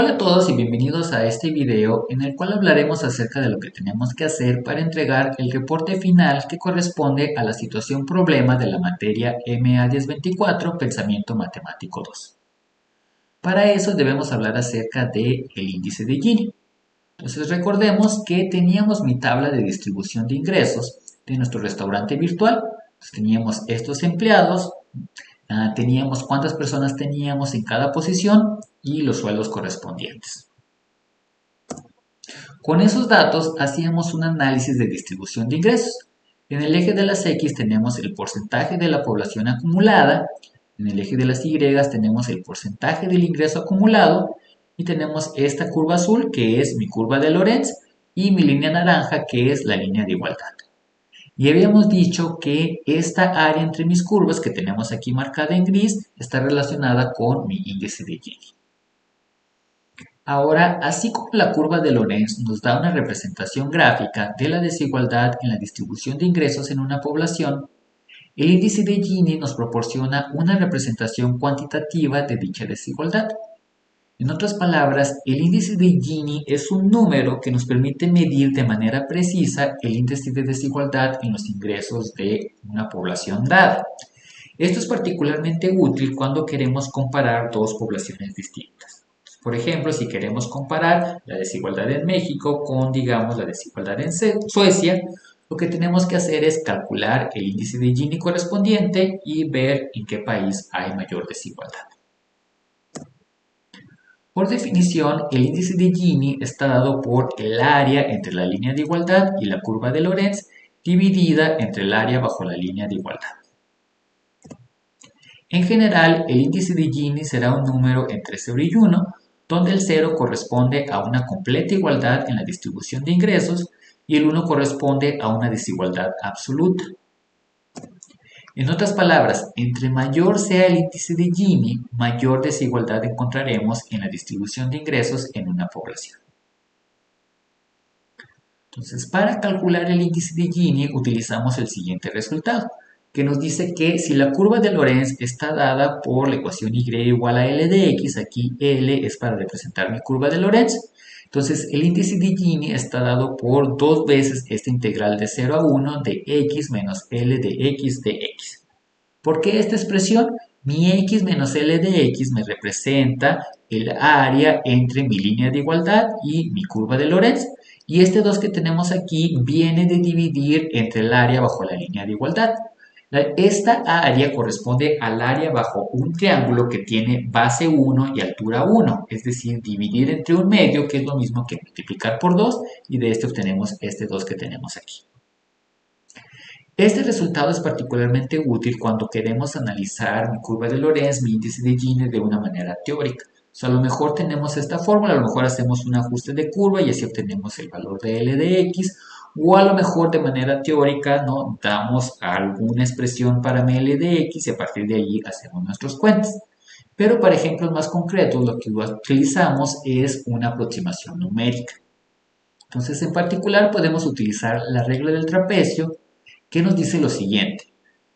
Hola a todos y bienvenidos a este video en el cual hablaremos acerca de lo que tenemos que hacer para entregar el reporte final que corresponde a la situación problema de la materia MA1024 Pensamiento Matemático 2. Para eso debemos hablar acerca del índice de Gini. Entonces recordemos que teníamos mi tabla de distribución de ingresos de nuestro restaurante virtual. Entonces, teníamos estos empleados, teníamos cuántas personas teníamos en cada posición y los sueldos correspondientes. Con esos datos hacíamos un análisis de distribución de ingresos. En el eje de las X tenemos el porcentaje de la población acumulada, en el eje de las Y tenemos el porcentaje del ingreso acumulado y tenemos esta curva azul que es mi curva de Lorenz y mi línea naranja que es la línea de igualdad. Y habíamos dicho que esta área entre mis curvas que tenemos aquí marcada en gris está relacionada con mi índice de Gini. Ahora, así como la curva de Lorenz nos da una representación gráfica de la desigualdad en la distribución de ingresos en una población, el índice de Gini nos proporciona una representación cuantitativa de dicha desigualdad. En otras palabras, el índice de Gini es un número que nos permite medir de manera precisa el índice de desigualdad en los ingresos de una población dada. Esto es particularmente útil cuando queremos comparar dos poblaciones distintas. Por ejemplo, si queremos comparar la desigualdad en México con, digamos, la desigualdad en Suecia, lo que tenemos que hacer es calcular el índice de Gini correspondiente y ver en qué país hay mayor desigualdad. Por definición, el índice de Gini está dado por el área entre la línea de igualdad y la curva de Lorenz dividida entre el área bajo la línea de igualdad. En general, el índice de Gini será un número entre 0 y 1, donde el 0 corresponde a una completa igualdad en la distribución de ingresos y el 1 corresponde a una desigualdad absoluta. En otras palabras, entre mayor sea el índice de Gini, mayor desigualdad encontraremos en la distribución de ingresos en una población. Entonces, para calcular el índice de Gini utilizamos el siguiente resultado, que nos dice que si la curva de Lorenz está dada por la ecuación y igual a L de X, aquí L es para representar mi curva de Lorenz, entonces el índice de Gini está dado por dos veces esta integral de 0 a 1 de X menos L de X de X. ¿Por qué esta expresión? Mi X menos L de X me representa el área entre mi línea de igualdad y mi curva de Lorenz. Y este 2 que tenemos aquí viene de dividir entre el área bajo la línea de igualdad. Esta área corresponde al área bajo un triángulo que tiene base 1 y altura 1, es decir, dividir entre un medio, que es lo mismo que multiplicar por 2, y de este obtenemos este 2 que tenemos aquí. Este resultado es particularmente útil cuando queremos analizar mi curva de Lorenz, mi índice de Gini de una manera teórica. O sea, a lo mejor tenemos esta fórmula, a lo mejor hacemos un ajuste de curva y así obtenemos el valor de L de X, o a lo mejor de manera teórica, ¿no? Damos alguna expresión para mi L de X y a partir de allí hacemos nuestros cuentos. Pero para ejemplos más concretos, lo que utilizamos es una aproximación numérica. Entonces, en particular, podemos utilizar la regla del trapecio, que nos dice lo siguiente.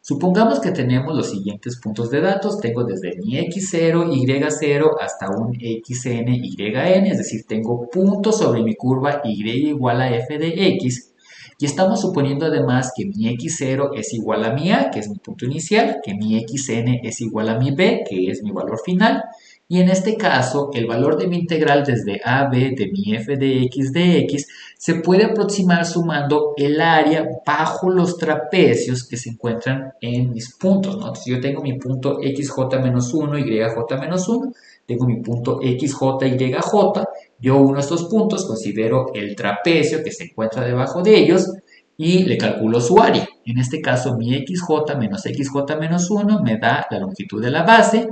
Supongamos que tenemos los siguientes puntos de datos. Tengo desde mi x0, y0 hasta un xn, yn, es decir, tengo puntos sobre mi curva y igual a f de x. Y estamos suponiendo además que mi x0 es igual a mi a, que es mi punto inicial, que mi xn es igual a mi b, que es mi valor final. Y en este caso, el valor de mi integral desde a b de mi f de x se puede aproximar sumando el área bajo los trapecios que se encuentran en mis puntos, ¿no? Entonces yo tengo mi punto xj-1, yj-1, tengo mi punto xj, yj, yo uno estos puntos, considero el trapecio que se encuentra debajo de ellos y le calculo su área. En este caso, mi xj menos xj-1 me da la longitud de la base.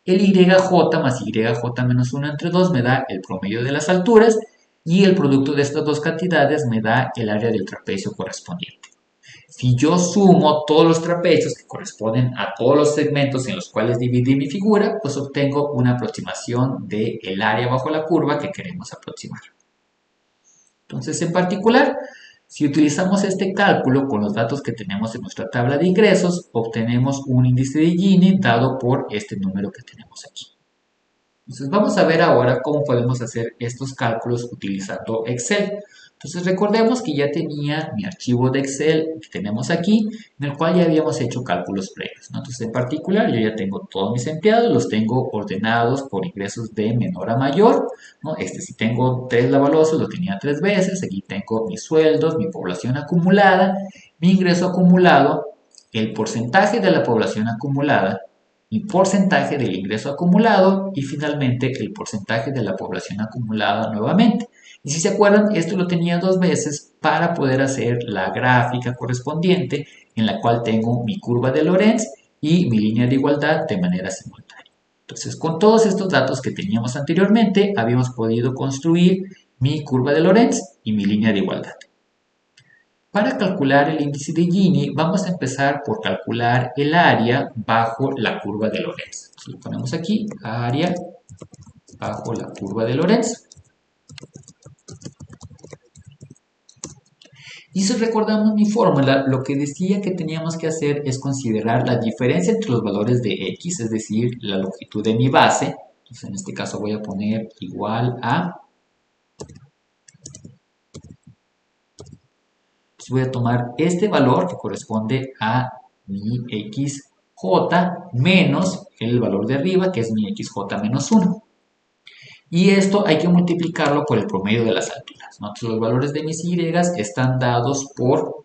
El YJ más YJ menos 1 entre 2 me da el promedio de las alturas y el producto de estas dos cantidades me da el área del trapecio correspondiente. Si yo sumo todos los trapecios que corresponden a todos los segmentos en los cuales dividí mi figura, pues obtengo una aproximación del área bajo la curva que queremos aproximar. Entonces, en particular, si utilizamos este cálculo con los datos que tenemos en nuestra tabla de ingresos, obtenemos un índice de Gini dado por este número que tenemos aquí. Entonces vamos a ver ahora cómo podemos hacer estos cálculos utilizando Excel. Entonces recordemos que ya tenía mi archivo de Excel que tenemos aquí, en el cual ya habíamos hecho cálculos previos, ¿no? Entonces en particular yo ya tengo todos mis empleados, los tengo ordenados por ingresos de menor a mayor, ¿no? Si tengo 3 lavalosos, lo tenía 3 veces, aquí tengo mis sueldos, mi población acumulada, mi ingreso acumulado, el porcentaje de la población acumulada, mi porcentaje del ingreso acumulado y finalmente el porcentaje de la población acumulada nuevamente. Y si se acuerdan, esto lo tenía 2 veces para poder hacer la gráfica correspondiente en la cual tengo mi curva de Lorenz y mi línea de igualdad de manera simultánea. Entonces, con todos estos datos que teníamos anteriormente, habíamos podido construir mi curva de Lorenz y mi línea de igualdad. Para calcular el índice de Gini, vamos a empezar por calcular el área bajo la curva de Lorenz. Entonces, lo ponemos aquí, área bajo la curva de Lorenz. Y si recordamos mi fórmula, lo que decía que teníamos que hacer es considerar la diferencia entre los valores de x, es decir, la longitud de mi base. Entonces, en este caso voy a poner igual a... Entonces, voy a tomar este valor que corresponde a mi xj menos el valor de arriba, que es mi xj menos 1. Y esto hay que multiplicarlo por el promedio de las alturas, ¿no? Entonces, los valores de mis y están dados por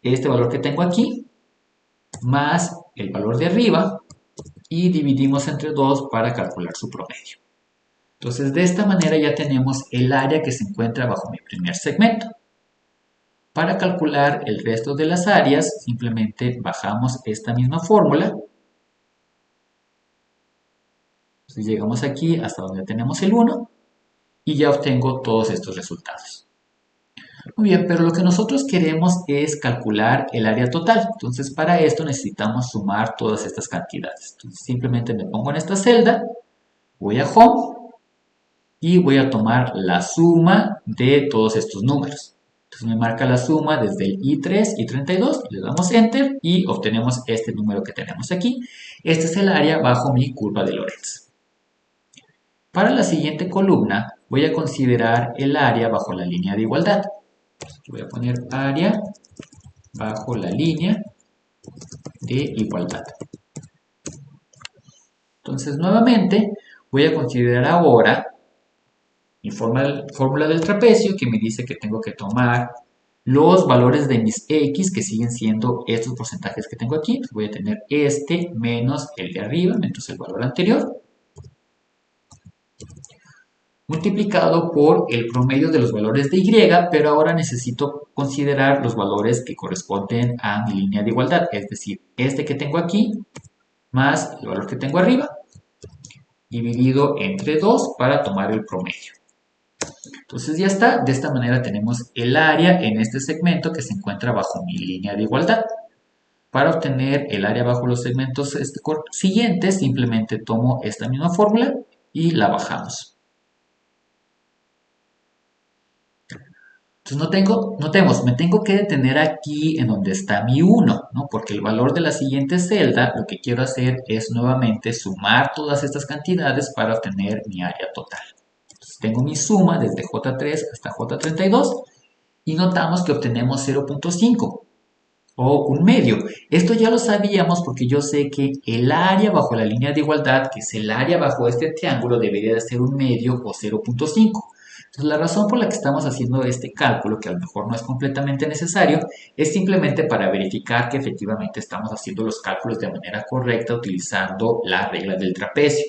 este valor que tengo aquí, más el valor de arriba, y dividimos entre 2 para calcular su promedio. Entonces, de esta manera ya tenemos el área que se encuentra bajo mi primer segmento. Para calcular el resto de las áreas, simplemente bajamos esta misma fórmula. Entonces, llegamos aquí hasta donde tenemos el 1 y ya obtengo todos estos resultados. Muy bien, pero lo que nosotros queremos es calcular el área total. Entonces, para esto necesitamos sumar todas estas cantidades. Entonces, simplemente me pongo en esta celda, voy a Home y voy a tomar la suma de todos estos números. Entonces, me marca la suma desde el I3 y 32, le damos Enter y obtenemos este número que tenemos aquí. Este es el área bajo mi curva de Lorenz. Para la siguiente columna, voy a considerar el área bajo la línea de igualdad. Voy a poner área bajo la línea de igualdad. Entonces, nuevamente, voy a considerar ahora mi fórmula del trapecio que me dice que tengo que tomar los valores de mis x que siguen siendo estos porcentajes que tengo aquí. Entonces, voy a tener este menos el de arriba, menos el valor anterior, multiplicado por el promedio de los valores de y, pero ahora necesito considerar los valores que corresponden a mi línea de igualdad, es decir, este que tengo aquí más el valor que tengo arriba, dividido entre 2 para tomar el promedio. Entonces ya está, de esta manera tenemos el área en este segmento que se encuentra bajo mi línea de igualdad. Para obtener el área bajo los segmentos siguientes, simplemente tomo esta misma fórmula y la bajamos. Entonces notemos, me tengo que detener aquí en donde está mi 1, ¿no? Porque el valor de la siguiente celda, lo que quiero hacer es nuevamente sumar todas estas cantidades para obtener mi área total. Entonces tengo mi suma desde J3 hasta J32 y notamos que obtenemos 0.5 o un medio. Esto ya lo sabíamos porque yo sé que el área bajo la línea de igualdad, que es el área bajo este triángulo, debería de ser un medio o 0.5. Entonces, la razón por la que estamos haciendo este cálculo, que a lo mejor no es completamente necesario, es simplemente para verificar que efectivamente estamos haciendo los cálculos de manera correcta utilizando la regla del trapecio.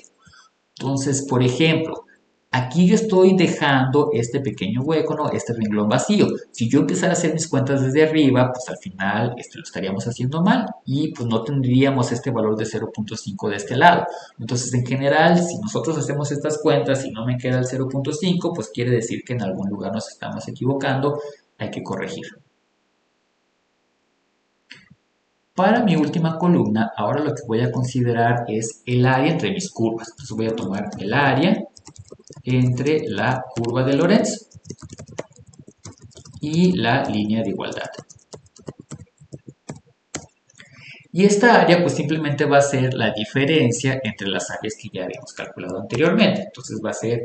Entonces, por ejemplo, aquí yo estoy dejando este pequeño hueco, ¿no? Este renglón vacío. Si yo empezara a hacer mis cuentas desde arriba, pues al final lo estaríamos haciendo mal y pues no tendríamos este valor de 0.5 de este lado. Entonces, en general, si nosotros hacemos estas cuentas y no me queda el 0.5, pues quiere decir que en algún lugar nos estamos equivocando, hay que corregir. Para mi última columna, ahora lo que voy a considerar es el área entre mis curvas. Entonces voy a tomar el área entre la curva de Lorenz y la línea de igualdad. Y esta área pues simplemente va a ser la diferencia entre las áreas que ya habíamos calculado anteriormente. Entonces va a ser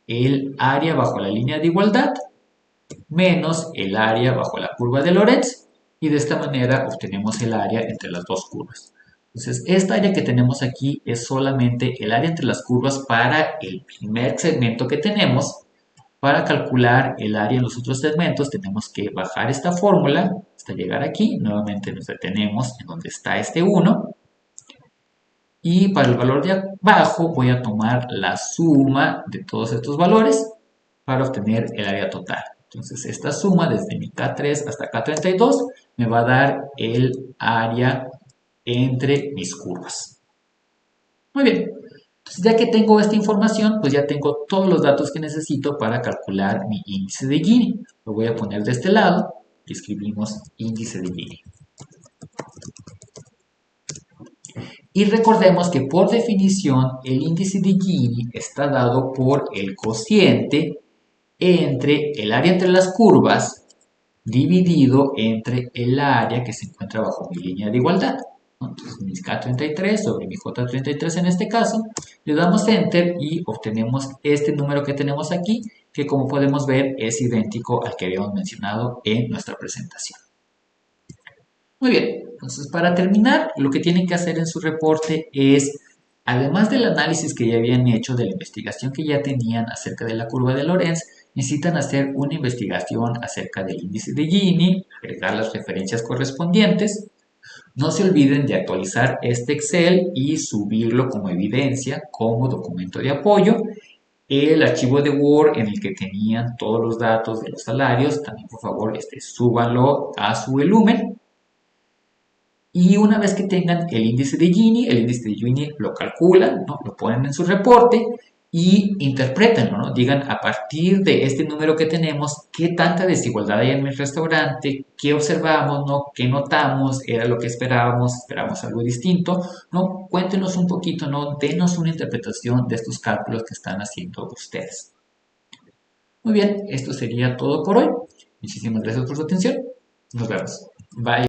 el área bajo la línea de igualdad menos el área bajo la curva de Lorentz, y de esta manera obtenemos el área entre las dos curvas. Entonces, esta área que tenemos aquí es solamente el área entre las curvas para el primer segmento que tenemos. Para calcular el área en los otros segmentos tenemos que bajar esta fórmula hasta llegar aquí. Nuevamente nos detenemos en donde está este 1. Y para el valor de abajo voy a tomar la suma de todos estos valores para obtener el área total. Entonces esta suma desde mi K3 hasta K32 me va a dar el área entre mis curvas. Muy bien, entonces ya que tengo esta información, pues ya tengo todos los datos que necesito para calcular mi índice de Gini. Lo voy a poner de este lado y escribimos índice de Gini. Y recordemos que por definición el índice de Gini está dado por el cociente entre el área entre las curvas dividido entre el área que se encuentra bajo mi línea de igualdad. Entonces, mi K33 sobre mi J33 en este caso, le damos Enter y obtenemos este número que tenemos aquí, que como podemos ver es idéntico al que habíamos mencionado en nuestra presentación. Muy bien, entonces para terminar, lo que tienen que hacer en su reporte es, además del análisis que ya habían hecho, de la investigación que ya tenían acerca de la curva de Lorentz, necesitan hacer una investigación acerca del índice de Gini, agregar las referencias correspondientes. No se olviden de actualizar este Excel y subirlo como evidencia, como documento de apoyo. El archivo de Word en el que tenían todos los datos de los salarios, también por favor súbanlo a su volumen. Y una vez que tengan el índice de Gini lo calculan, ¿no? Lo ponen en su reporte y interpretan, ¿no? Digan, a partir de este número que tenemos, ¿qué tanta desigualdad hay en el restaurante? ¿Qué observamos? ¿No? ¿Qué notamos? ¿Era lo que esperábamos? ¿Esperamos algo distinto? ¿No? Cuéntenos un poquito, ¿no? Denos una interpretación de estos cálculos que están haciendo ustedes. Muy bien, esto sería todo por hoy. Muchísimas gracias por su atención. Nos vemos. Bye.